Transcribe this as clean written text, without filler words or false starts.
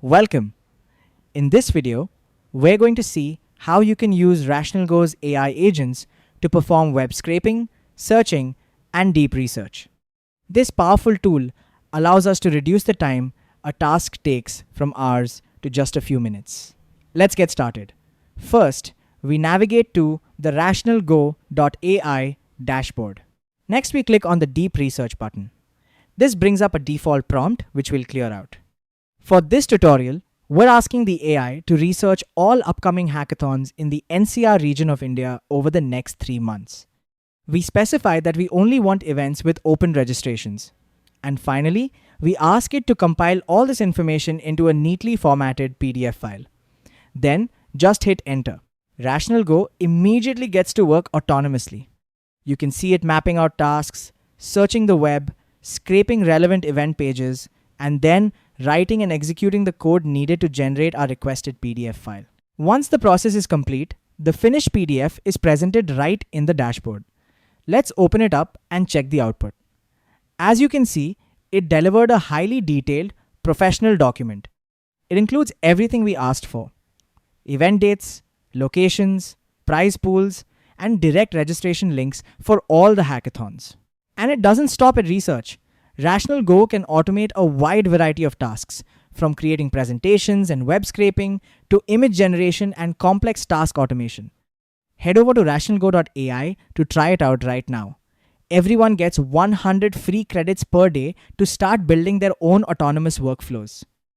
Welcome. In this video, we're going to see how you can use RationalGO's AI agents to perform web scraping, searching, and deep research. This powerful tool allows us to reduce the time a task takes from hours to just a few minutes. Let's get started. First, we navigate to the RationalGO.ai dashboard. Next, we click on the Deep Research button. This brings up a default prompt, which we'll clear out. For this tutorial, we're asking the AI to research all upcoming hackathons in the NCR region of India over the next 3 months. We specify that we only want events with open registrations. And finally, we ask it to compile all this information into a neatly formatted PDF file. Then, just hit enter. RationalGO immediately gets to work autonomously. You can see it mapping out tasks, searching the web, scraping relevant event pages, and then writing and executing the code needed to generate our requested PDF file. Once the process is complete, the finished PDF is presented right in the dashboard. Let's open it up and check the output. As you can see, it delivered a highly detailed, professional document. It includes everything we asked for: event dates, locations, prize pools, and direct registration links for all the hackathons. And it doesn't stop at research. RationalGO can automate a wide variety of tasks, from creating presentations and web scraping to image generation and complex task automation. Head over to RationalGO.ai to try it out right now. Everyone gets 100 free credits per day to start building their own autonomous workflows.